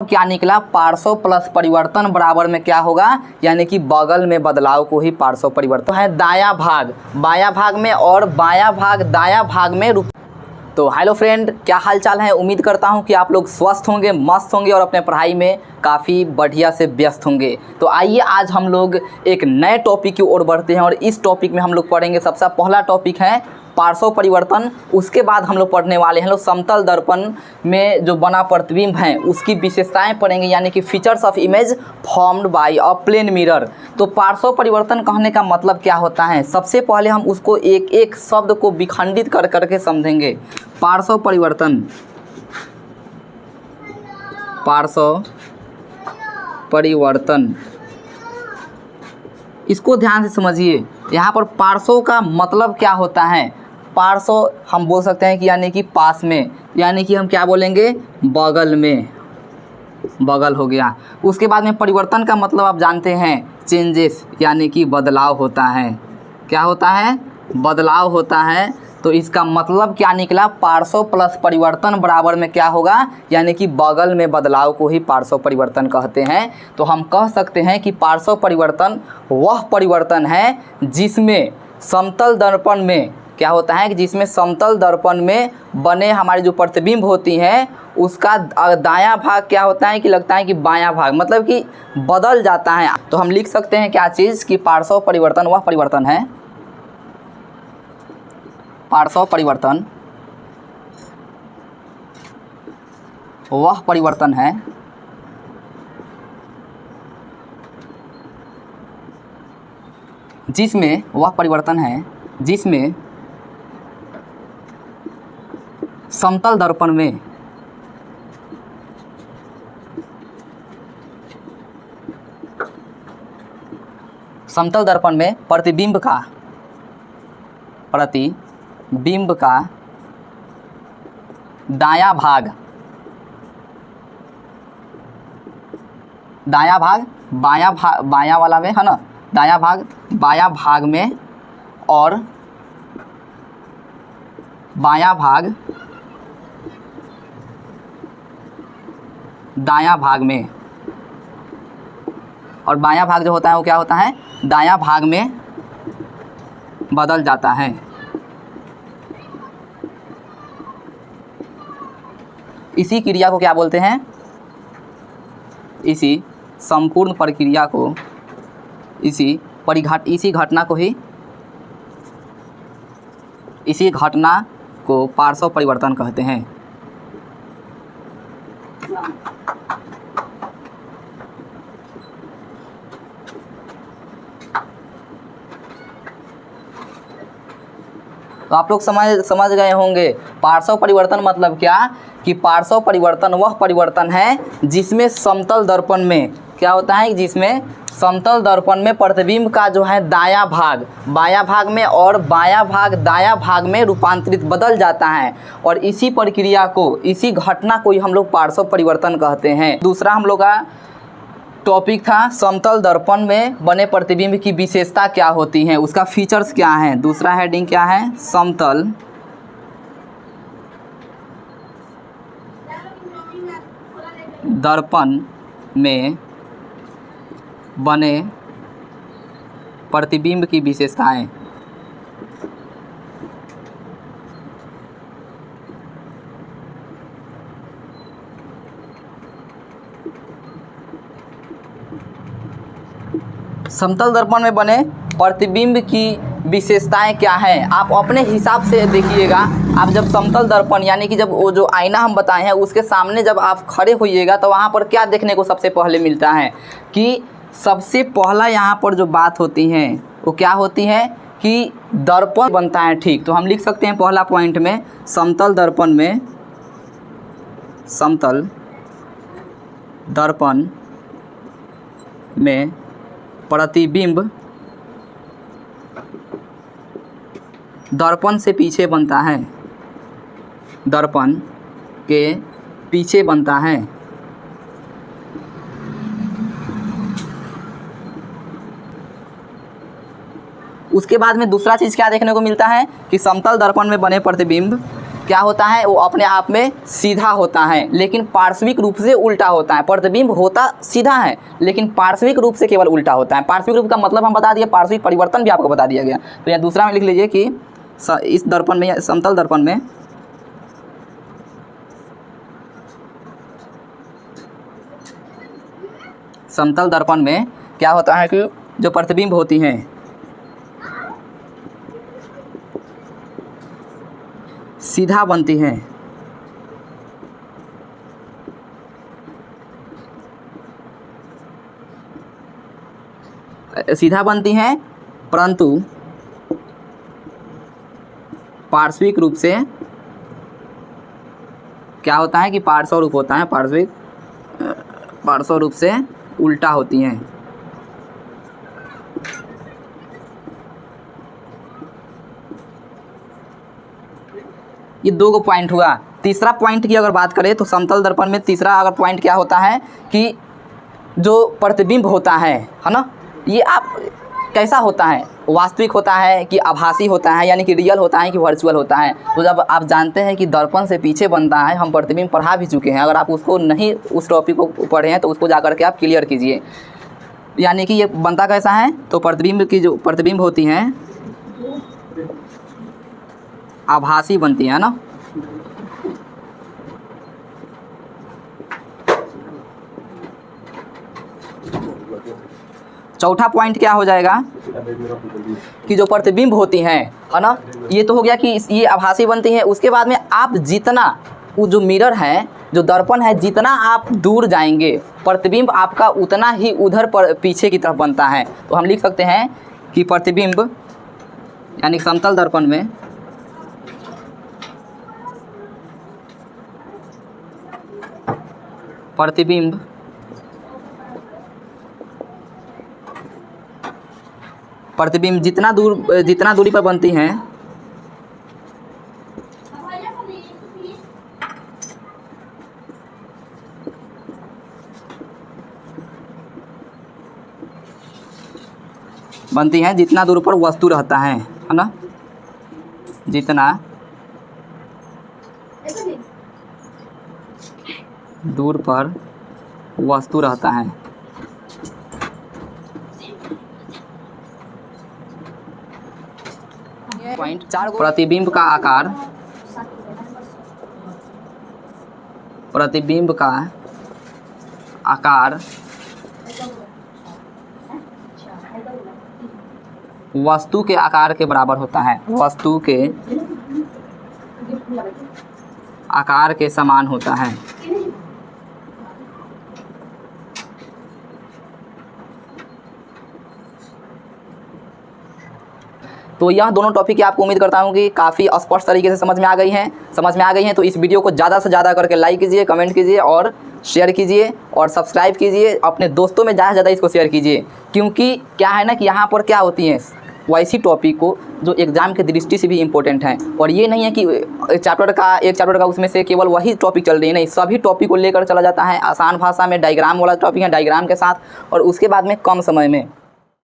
क्या निकला, पार्श्व प्लस परिवर्तन बराबर में क्या होगा, यानी कि बगल में बदलाव को ही पार्श्व परिवर्तन है। दायां भाग बायां भाग में और बायां भाग दायां भाग में तो हेलो फ्रेंड, क्या हाल चाल है। उम्मीद करता हूं कि आप लोग स्वस्थ होंगे, मस्त होंगे और अपने पढ़ाई में काफ़ी बढ़िया से व्यस्त होंगे। तो आइए आज हम लोग एक नए टॉपिक की ओर बढ़ते हैं और इस टॉपिक में हम लोग पढ़ेंगे। सबसे पहला टॉपिक है पार्श्व परिवर्तन। उसके बाद हम लोग पढ़ने वाले हैं समतल दर्पण में जो बना प्रतिबिंब है उसकी विशेषताएं पढ़ेंगे, यानी कि features of image formed by a plane mirror. तो पार्श्व परिवर्तन कहने का मतलब क्या होता है, सबसे पहले हम उसको एक एक शब्द को विखंडित कर करके समझेंगे। पार्श्व परिवर्तन, पार्श्व परिवर्तन, इसको ध्यान से समझिए। यहाँ पर पार्श्व का मतलब क्या होता है, पार्श्व हम बोल सकते हैं कि यानी कि पास में, यानी कि हम क्या बोलेंगे, बगल में, बगल हो गया। उसके बाद में परिवर्तन का मतलब आप जानते हैं, चेंजेस, यानी कि बदलाव होता है। क्या होता है, बदलाव होता है। तो इसका मतलब क्या निकला, पार्श्व प्लस परिवर्तन बराबर में क्या होगा, यानी कि बगल में बदलाव को ही पार्श्व परिवर्तन कहते हैं। तो हम कह सकते हैं कि पार्श्व परिवर्तन वह परिवर्तन है जिसमें समतल दर्पण में क्या होता है, कि जिसमें समतल दर्पण में बने हमारी जो प्रतिबिंब होती हैं उसका दायां भाग क्या होता है कि लगता है कि बायां भाग, मतलब कि बदल जाता है। तो हम लिख सकते हैं क्या चीज़, कि पार्श्व परिवर्तन वह परिवर्तन है, पार्श्व परिवर्तन वह परिवर्तन है जिसमें, वह परिवर्तन है जिसमें समतल दर्पण में प्रतिबिंब का दायां भाग बायां वाला में है ना, दायां भाग बायां भाग में और बायां भाग दायां भाग में, और बायां भाग जो होता है वो क्या होता है, दायां भाग में बदल जाता है। इसी क्रिया को क्या बोलते हैं, इसी संपूर्ण प्रक्रिया को, इसी घटना को पार्श्व परिवर्तन कहते हैं। तो आप लोग समझ गए होंगे पार्श्व परिवर्तन मतलब क्या, कि पार्श्व परिवर्तन वह परिवर्तन है जिसमें समतल दर्पण में क्या होता है, जिसमें समतल दर्पण में प्रतिबिंब का जो है दायां भाग बायां भाग में और बायां भाग दायां भाग में रूपांतरित बदल जाता है। और इसी प्रक्रिया को, इसी घटना को ही हम लोग पार्श्व परिवर्तन कहते हैं। दूसरा हम लोग का टॉपिक था समतल दर्पण में बने प्रतिबिंब की विशेषता क्या होती है, उसका फीचर्स क्या है। दूसरा हेडिंग क्या है, समतल दर्पण में बने प्रतिबिंब की विशेषताएं। समतल दर्पण में बने प्रतिबिंब की विशेषताएं क्या हैं, आप अपने हिसाब से देखिएगा। आप जब समतल दर्पण यानी कि जब वो जो आईना हम बताए हैं उसके सामने जब आप खड़े होइएगा तो वहाँ पर क्या देखने को सबसे पहले मिलता है, कि सबसे पहला यहाँ पर जो बात होती है वो क्या होती है, कि दर्पण बनता है। ठीक, तो हम लिख सकते हैं पहला पॉइंट में, समतल दर्पण में प्रतिबिंब दर्पण से पीछे बनता है, दर्पण के पीछे बनता है। उसके बाद में दूसरा चीज़ क्या देखने को मिलता है, कि समतल दर्पण में बने प्रतिबिंब क्या होता है, वो अपने आप में सीधा होता है, लेकिन पार्श्विक रूप से उल्टा होता है। प्रतिबिंब होता सीधा है लेकिन पार्श्विक रूप से केवल उल्टा होता है। पार्श्विक रूप का मतलब हम बता दिए, पार्श्विक परिवर्तन भी आपको बता दिया गया। तो यहाँ दूसरा में लिख लीजिए कि इस दर्पण में, समतल दर्पण में समतल दर्पण में क्या होता है कि जो प्रतिबिंब होती हैं सीधा बनती हैं, सीधा बनती हैं, परंतु पार्श्विक रूप से क्या होता है कि पार्श्व रूप होता है, पार्श्व रूप से उल्टा होती हैं। ये दो गो पॉइंट हुआ। तीसरा पॉइंट की अगर बात करें तो समतल दर्पण में तीसरा अगर पॉइंट क्या होता है कि जो प्रतिबिंब होता है ना, ये आप कैसा होता है, वास्तविक होता है कि आभासी होता है, यानी कि रियल होता है कि वर्चुअल होता है। तो जब आप जानते हैं कि दर्पण से पीछे बनता है, हम प्रतिबिंब पढ़ा भी चुके हैं, अगर आप उसको नहीं, उस टॉपिक को पढ़े हैं तो उसको जा करके आप क्लियर कीजिए। यानी कि ये बनता कैसा है, तो प्रतिबिंब की जो प्रतिबिंब होती हैं आभासी बनती है ना। चौथा पॉइंट क्या हो जाएगा कि जो प्रतिबिंब होती हैं है ना, ये तो हो गया कि ये आभासी बनती है। उसके बाद में आप जितना, वो जो मिरर है, जो दर्पण है, जितना आप दूर जाएंगे प्रतिबिंब आपका उतना ही उधर पर पीछे की तरफ बनता है। तो हम लिख सकते हैं कि प्रतिबिंब यानी समतल दर्पण में प्रतिबिंब जितना दूरी पर बनती हैं जितना दूर पर वस्तु रहता है ना, जितना दूर पर वस्तु रहता है। पॉइंट 4, प्रतिबिंब का आकार, प्रतिबिंब का आकार वस्तु के आकार के बराबर होता है, वस्तु के आकार के समान होता है। तो यह दोनों टॉपिक आपको उम्मीद करता हूँ कि काफ़ी स्पष्ट तरीके से समझ में आ गई हैं। तो इस वीडियो को ज़्यादा से ज़्यादा करके लाइक कीजिए, कमेंट कीजिए और शेयर कीजिए और सब्सक्राइब कीजिए। अपने दोस्तों में ज़्यादा से ज़्यादा इसको शेयर कीजिए, क्योंकि क्या है ना कि यहाँ पर क्या होती हैं वैसी टॉपिक को जो एग्ज़ाम की दृष्टि से भी इम्पोर्टेंट है। और ये नहीं है कि एक चैप्टर का उसमें से केवल वही टॉपिक चल रही है, नहीं, सभी टॉपिक को लेकर चला जाता है। आसान भाषा में डायग्राम वाला टॉपिक है, डायग्राम के साथ, और उसके बाद में कम समय में